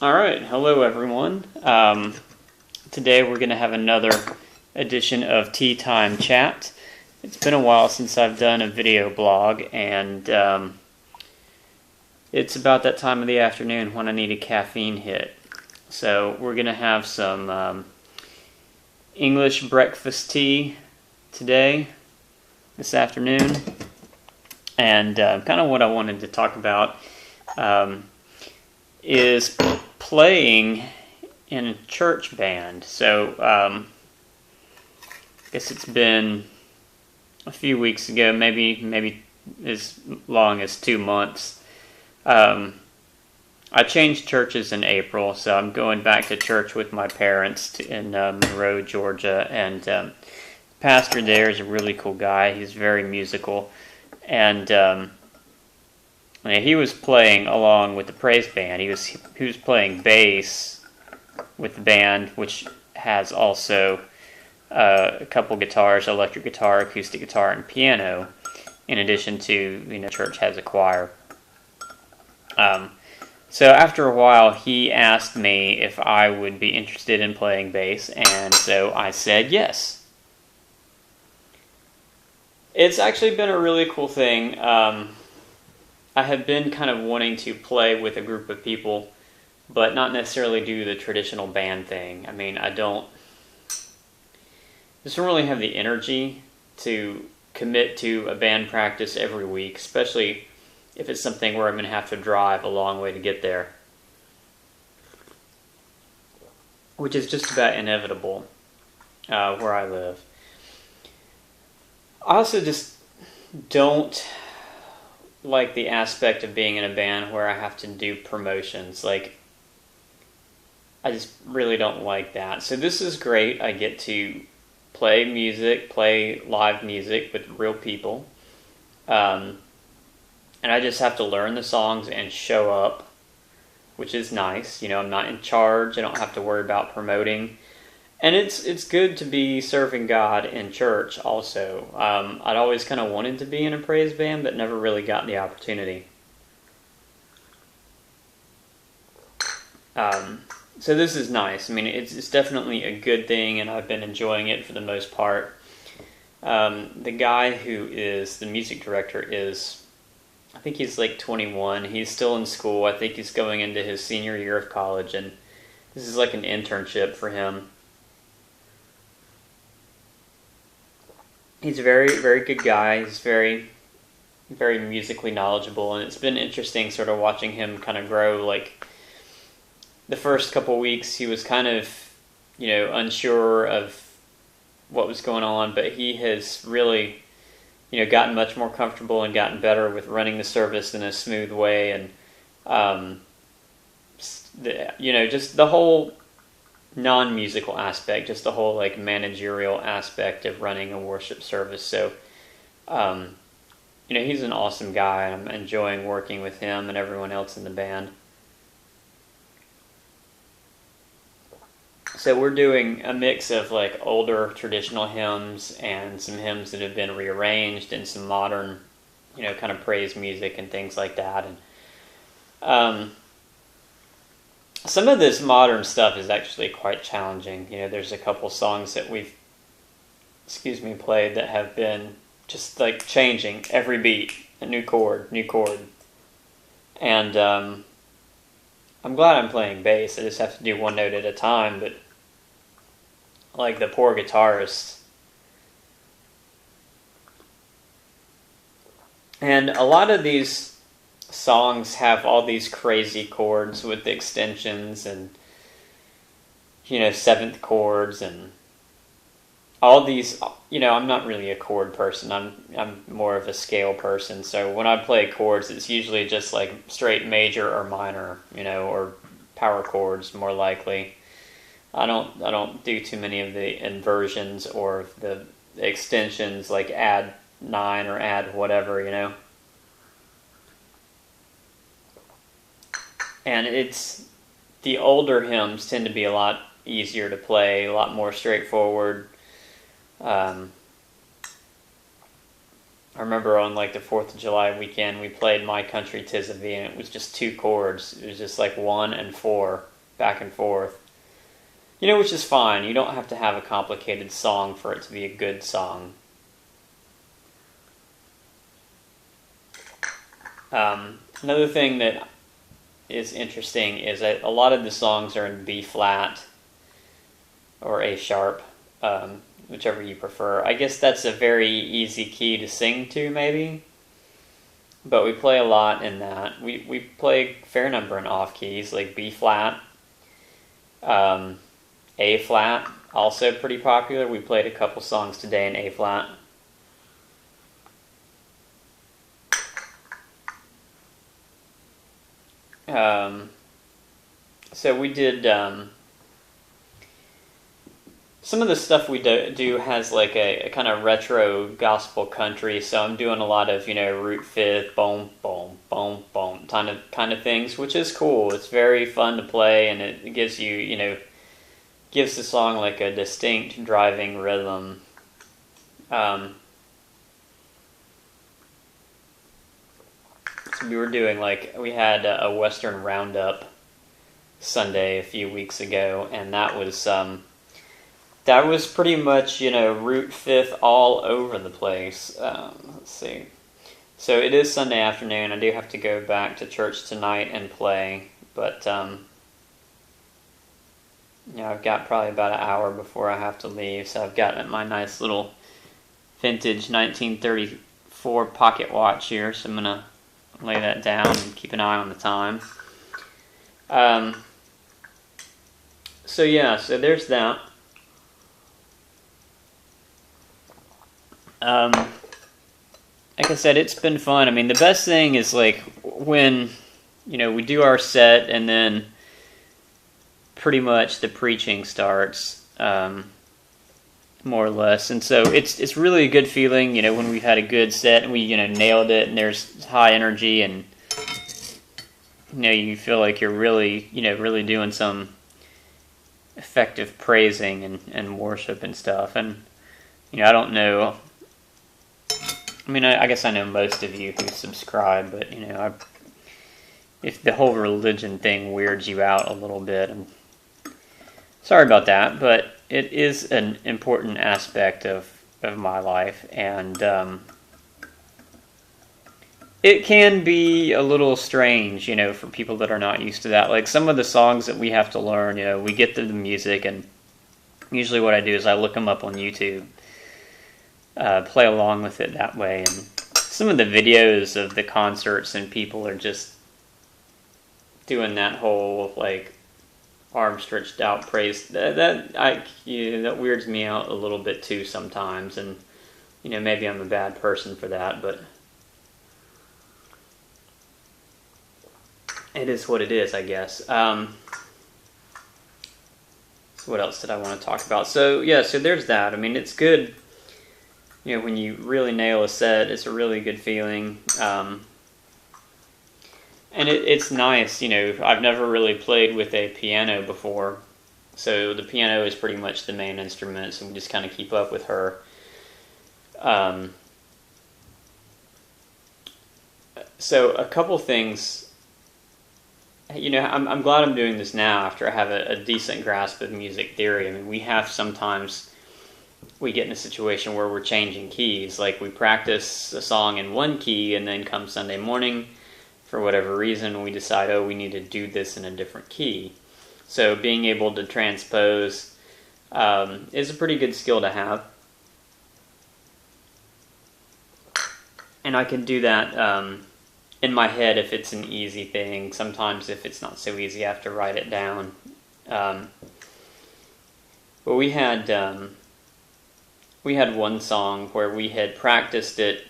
All right, hello everyone. Today we're going to have another edition of Tea Time Chat. It's been a while since I've done a video blog, and it's about that time of the afternoon when I need a caffeine hit. So we're going to have some English breakfast tea today, this afternoon, and kind of what I wanted to talk about is playing in a church band. So, I guess it's been a few weeks ago, maybe as long as 2 months. I changed churches in April, so I'm going back to church with my parents in Monroe, Georgia, and the pastor there is a really cool guy. He's very musical, and he was playing along with the praise band. He was playing bass with the band, which has also a couple guitars, electric guitar, acoustic guitar, and piano. In addition to, church has a choir. So after a while, he asked me if I would be interested in playing bass, and so I said yes. It's actually been a really cool thing. I have been kind of wanting to play with a group of people, but not necessarily do the traditional band thing. I mean, I don't really have the energy to commit to a band practice every week, especially if it's something where I'm going to have to drive a long way to get there, which is just about inevitable where I live. I also just don't like the aspect of being in a band where I have to do promotions. I just really don't like that. So this is great. I get to play live music with real people. And I just have to learn the songs and show up, which is nice. I'm not in charge. I don't have to worry about promoting. And it's good to be serving God in church also. I'd always kind of wanted to be in a praise band, but never really got the opportunity. So this is nice. I mean, it's definitely a good thing, and I've been enjoying it for the most part. The guy who is the music director I think he's like 21. He's still in school. I think he's going into his senior year of college, and this is like an internship for him. He's a very, very good guy. He's very, very musically knowledgeable, and it's been interesting sort of watching him kind of grow. Like, the first couple weeks, he was kind of, unsure of what was going on, but he has really, gotten much more comfortable and gotten better with running the service in a smooth way, and, just the whole non-musical aspect, just the whole managerial aspect of running a worship service. So, he's an awesome guy. I'm enjoying working with him and everyone else in the band. So we're doing a mix of older traditional hymns and some hymns that have been rearranged and some modern, kind of praise music and things like that. And some of this modern stuff is actually quite challenging. There's a couple songs that we've, played that have been just changing every beat, a new chord. And I'm glad I'm playing bass. I just have to do one note at a time, but the poor guitarist. And a lot of these songs have all these crazy chords with the extensions and, seventh chords and all these, I'm not really a chord person. I'm more of a scale person. So when I play chords, it's usually just straight major or minor, or power chords more likely. I don't do too many of the inversions or the extensions add 9 or add whatever, And it's the older hymns tend to be a lot easier to play, a lot more straightforward. Or I remember on like the 4th of July weekend, we played My Country 'Tis of Thee, and it was just 2 chords. It was just like 1 and 4, back and forth. You know, which is fine. You don't have to have a complicated song for it to be a good song. Another thing that is interesting is that a lot of the songs are in B flat or A sharp, whichever you prefer. I guess that's a very easy key to sing to, maybe. But we play a lot in that. We play a fair number in off keys, like B flat, A flat, also pretty popular. We played a couple songs today in A flat. So we did, some of the stuff we do has like a kind of retro gospel country, so I'm doing a lot of, root fifth, boom, boom, boom, boom, kind of things, which is cool. It's very fun to play, and it gives you, gives the song like a distinct driving rhythm. So we were doing we had a Western Roundup Sunday a few weeks ago, and that was pretty much, root fifth all over the place. Let's see. So it is Sunday afternoon. I do have to go back to church tonight and play, but I've got probably about an hour before I have to leave, so I've got my nice little vintage 1934 pocket watch here, so I'm going to lay that down and keep an eye on the time. So there's that. Like I said, it's been fun. I mean, the best thing is when, we do our set and then pretty much the preaching starts, more or less. And so it's really a good feeling, when we've had a good set and we, nailed it and there's high energy and, you feel like you're really, really doing some effective praising and worship and stuff. And, I don't know. I mean, I guess I know most of you who subscribe, but, if the whole religion thing weirds you out a little bit, I'm sorry about that, but it is an important aspect of my life, and it can be a little strange, for people that are not used to that. Like some of the songs that we have to learn, we get to the music, and usually what I do is I look them up on YouTube, play along with it that way, and some of the videos of the concerts and people are just doing that whole arm stretched out praise. That weirds me out a little bit too sometimes, and maybe I'm a bad person for that, but it is what it is, I guess. So what else did I want to talk about? So there's that. I mean, it's good. When you really nail a set, it's a really good feeling. And it's nice, I've never really played with a piano before, so the piano is pretty much the main instrument, so we just kind of keep up with her. So a couple things, I'm glad I'm doing this now after I have a decent grasp of music theory. I mean, sometimes we get in a situation where we're changing keys, like we practice a song in one key, and then come Sunday morning, for whatever reason, we decide, we need to do this in a different key. So being able to transpose is a pretty good skill to have. And I can do that in my head if it's an easy thing. Sometimes if it's not so easy, I have to write it down. But we had one song where we had practiced it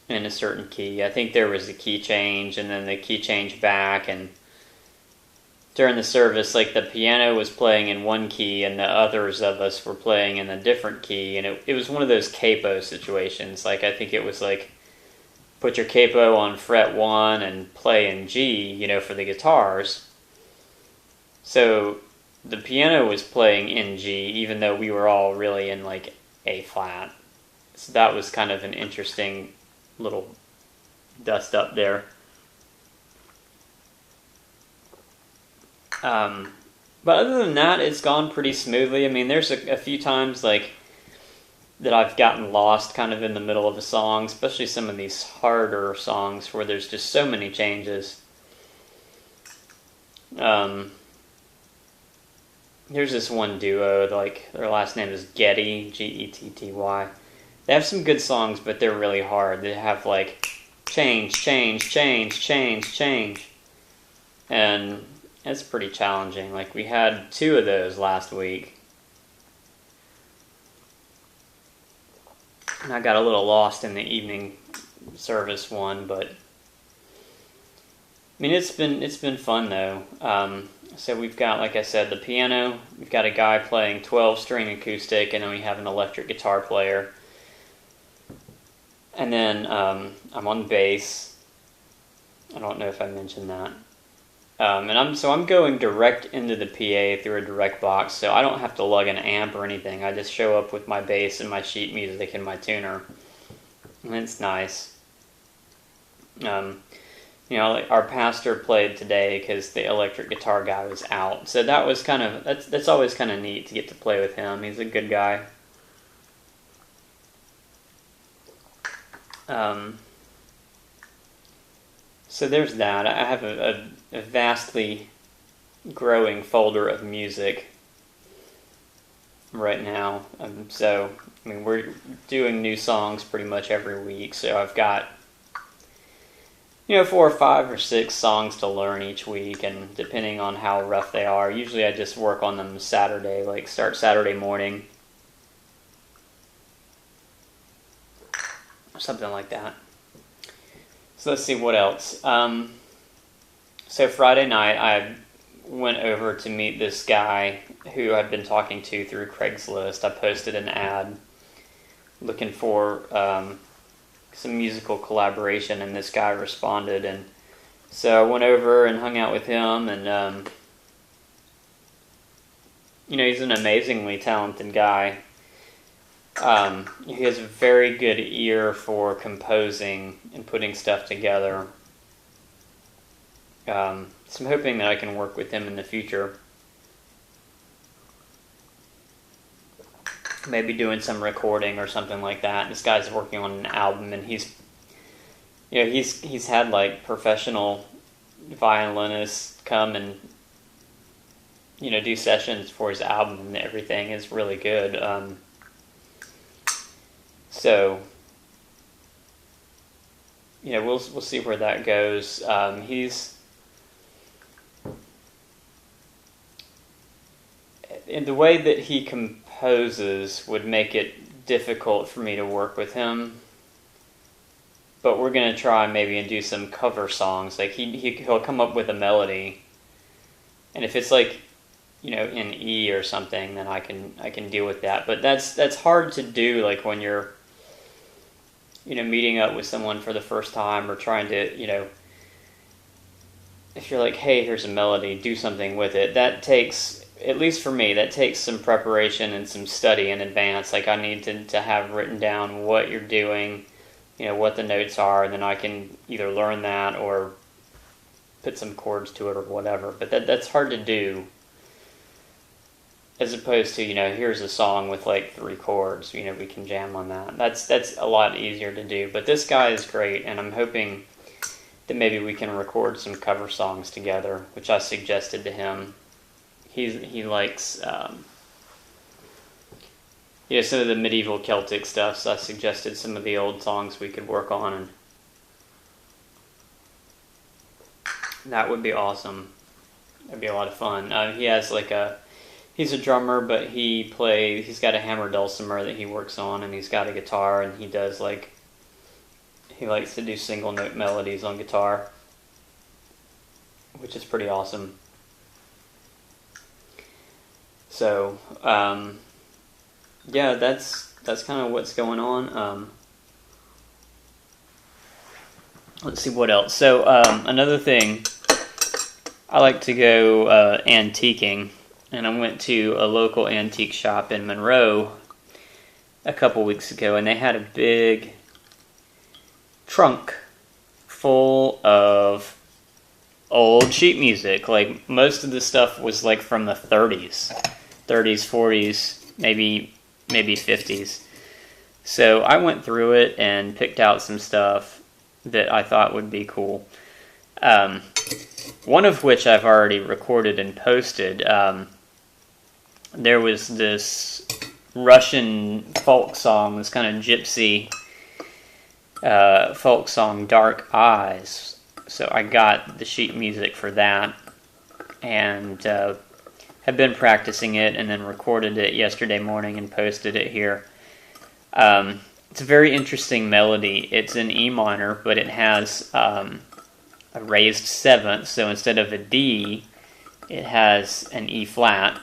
in a certain key. I think there was a key change and then the key change back, and during the service, the piano was playing in one key and the others of us were playing in a different key, and it was one of those capo situations. I think it was put your capo on fret 1 and play in G, for the guitars. So the piano was playing in G, even though we were all really in A flat. So that was kind of an interesting little dust up there. But other than that, it's gone pretty smoothly. I mean, there's a few times like that I've gotten lost kind of in the middle of a song, especially some of these harder songs where there's just so many changes. Here's this one duo, like their last name is Getty, Getty. They have some good songs, but they're really hard. They have like change, change, change, change, change. And it's pretty challenging. Like we had 2 of those last week. And I got a little lost in the evening service one, but I mean it's been fun though. So we've got, like I said, the piano. We've got a guy playing 12-string acoustic, and then we have an electric guitar player. And then I'm on bass. I don't know if I mentioned that. And I'm going direct into the PA through a direct box, so I don't have to lug an amp or anything. I just show up with my bass and my sheet music and my tuner, and it's nice. Like our pastor played today because the electric guitar guy was out, so that was that's always kind of neat to get to play with him. He's a good guy. So there's that. I have a vastly growing folder of music right now. So, I mean, we're doing new songs pretty much every week. So I've got, 4 or 5 or 6 songs to learn each week. And depending on how rough they are, usually I just work on them Saturday, like start Saturday morning. Or something like that. So let's see what else. So Friday night I went over to meet this guy who I've been talking to through Craigslist. I posted an ad looking for some musical collaboration, and this guy responded. And so I went over and hung out with him, and he's an amazingly talented guy. He has a very good ear for composing and putting stuff together. So I'm hoping that I can work with him in the future. Maybe doing some recording or something like that. This guy's working on an album, and he's had like professional violinists come and do sessions for his album, and everything is really good. So, we'll see where that goes. In the way that he composes would make it difficult for me to work with him. But we're gonna try maybe and do some cover songs. Like he'll come up with a melody, and if it's like in E or something, then I can deal with that. But that's hard to do, like when you're meeting up with someone for the first time, or trying to, if you're like, hey, here's a melody, do something with it. That takes, at least for me, that takes some preparation and some study in advance. Like I need to have written down what you're doing, what the notes are, and then I can either learn that or put some chords to it or whatever. But that's hard to do. As opposed to, here's a song with like 3 chords, we can jam on that. That's a lot easier to do. But this guy is great, and I'm hoping that maybe we can record some cover songs together, which I suggested to him. He likes, some of the medieval Celtic stuff, so I suggested some of the old songs we could work on, and that would be awesome. That'd be a lot of fun. He has he's a drummer, but he's got a hammer dulcimer that he works on, and he's got a guitar, and he likes to do single note melodies on guitar, which is pretty awesome. So, yeah, that's kind of what's going on. Let's see what else. So, another thing, I like to go antiquing. And I went to a local antique shop in Monroe a couple weeks ago, and they had a big trunk full of old sheet music. Like, most of the stuff was like from the 30s, 40s, maybe 50s. So I went through it and picked out some stuff that I thought would be cool. One of which I've already recorded and posted. There was this Russian folk song, this kind of gypsy folk song, Dark Eyes. So I got the sheet music for that, and have been practicing it, and then recorded it yesterday morning and posted it here. It's a very interesting melody. It's in E minor, but it has a raised seventh, so instead of a D, it has an E flat,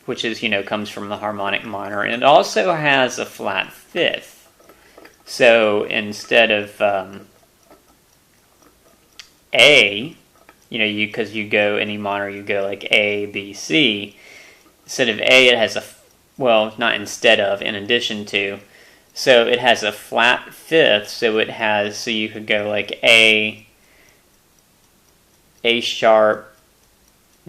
which is, comes from the harmonic minor, and it also has a flat fifth. So instead of A, because you go in E minor, you go like A, B, C. Instead of A, it has not instead of, in addition to. So it has a flat fifth, so you could go like A sharp,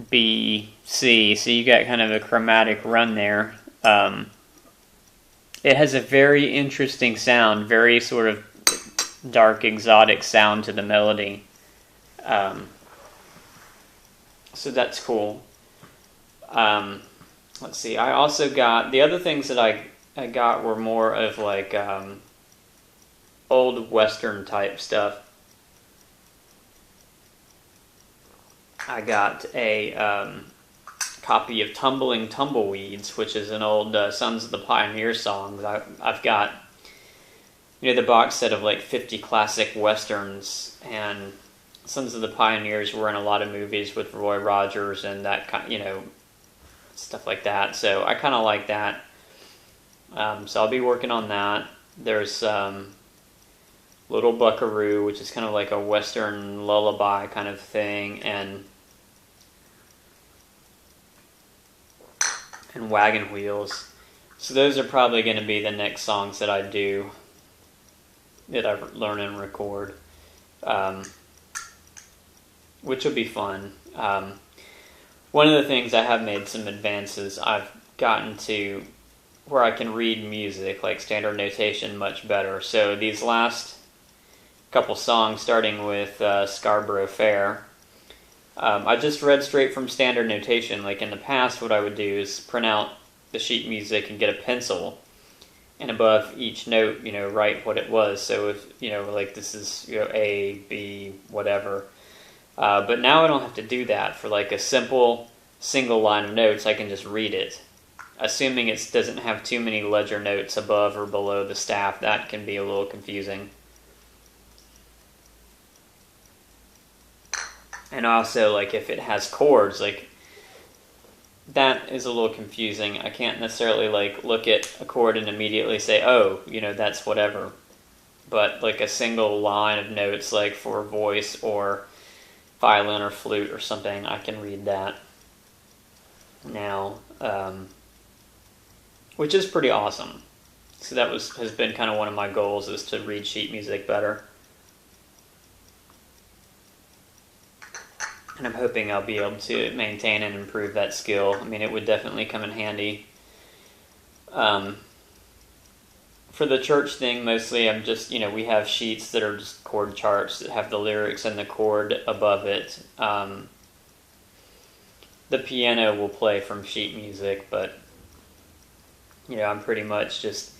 B, C. So you got kind of a chromatic run there. It has a very interesting sound, very sort of dark, exotic sound to the melody. So that's cool. Let's see, I also got, the other things that I got were more of like old Western type stuff. I got a copy of Tumbling Tumbleweeds, which is an old Sons of the Pioneer song. I've got, the box set of like 50 classic Westerns, and Sons of the Pioneers were in a lot of movies with Roy Rogers and that kind, stuff like that. So I kind of like that. So I'll be working on that. There's Little Buckaroo, which is kind of like a Western lullaby kind of thing, and Wagon Wheels. So those are probably going to be the next songs that I do, that I learn and record, which will be fun. One of the things, I have made some advances. I've gotten to where I can read music, like standard notation, much better. So these last couple songs, starting with Scarborough Fair, I just read straight from standard notation. Like in the past, what I would do is print out the sheet music and get a pencil, and above each note, write what it was. So if, like this is, A, B, whatever. But now I don't have to do that. For like a simple single line of notes, I can just read it. Assuming it doesn't have too many ledger notes above or below the staff, that can be a little confusing. And also, like, if it has chords, like, that is a little confusing. I can't necessarily, like, look at a chord and immediately say, oh, that's whatever. But, like, a single line of notes, like, for voice or violin or flute or something, I can read that now, which is pretty awesome. So that has been kind of one of my goals, is to read sheet music better. And I'm hoping I'll be able to maintain and improve that skill. I mean, it would definitely come in handy. For the church thing, mostly I'm just, we have sheets that are just chord charts that have the lyrics and the chord above it. The piano will play from sheet music, but, I'm pretty much just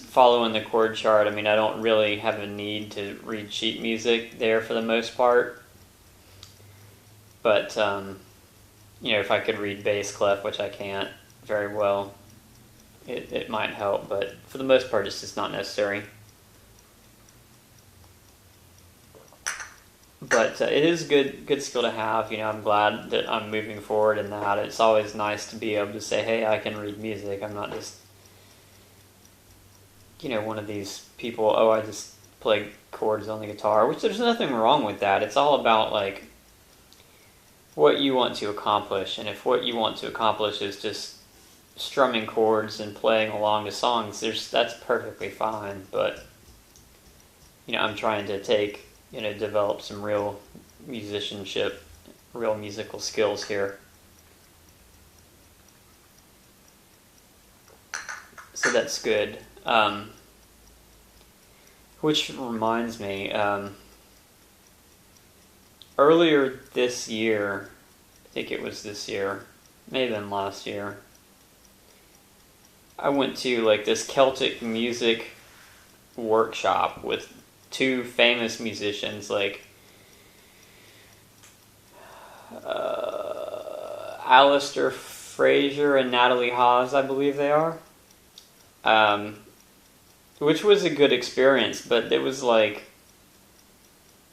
following the chord chart. I mean, I don't really have a need to read sheet music there for the most part. But, if I could read bass clef, which I can't very well, it might help, but for the most part, it's just not necessary. But it is good skill to have. I'm glad that I'm moving forward in that. It's always nice to be able to say, hey, I can read music. I'm not just, one of these people, I just play chords on the guitar, which there's nothing wrong with that. It's all about, like, what you want to accomplish. And if what you want to accomplish is just strumming chords and playing along to songs, that's perfectly fine. But I'm trying to develop some real musicianship, real musical skills here. So that's good. Which reminds me, earlier this year, I think it was this year, maybe even last year, I went to this Celtic music workshop with two famous musicians, Alistair Fraser and Natalie Hawes, I believe they are. Which was a good experience, but it was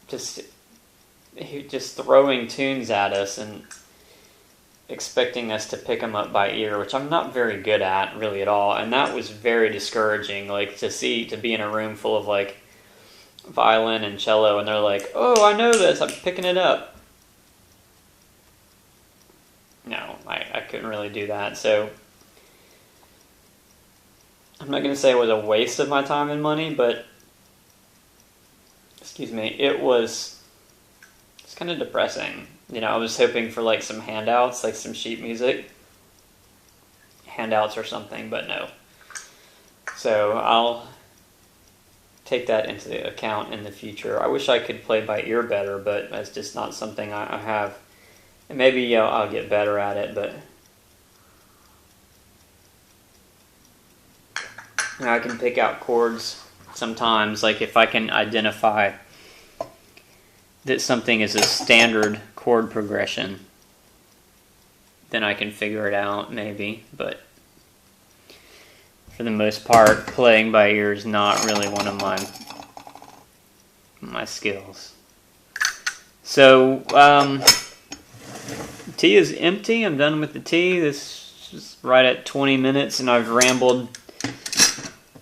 just throwing tunes at us and expecting us to pick them up by ear, which I'm not very good at really at all, and that was very discouraging. To be in a room full of violin and cello, and they're like, "Oh, I know this, I'm picking it up." No, I couldn't really do that, so I'm not going to say it was a waste of my time and money, but it's kind of depressing. I was hoping for some handouts, some sheet music handouts or something, but no. So I'll take that into account in the future. I wish I could play by ear better, but that's just not something I have. And maybe I'll get better at it, but I can pick out chords sometimes, if I can identify that something is a standard chord progression, then I can figure it out, maybe. But for the most part, playing by ear is not really one of my skills. So, tea is empty. I'm done with the tea. This is right at 20 minutes, and I've rambled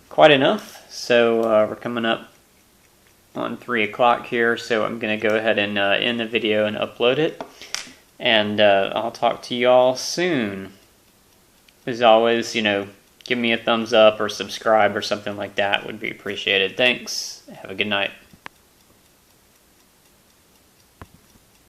quite enough. So we're coming up on 3 o'clock here, so I'm going to go ahead and end the video and upload it. And I'll talk to y'all soon. As always, give me a thumbs up or subscribe or something like that would be appreciated. Thanks. Have a good night.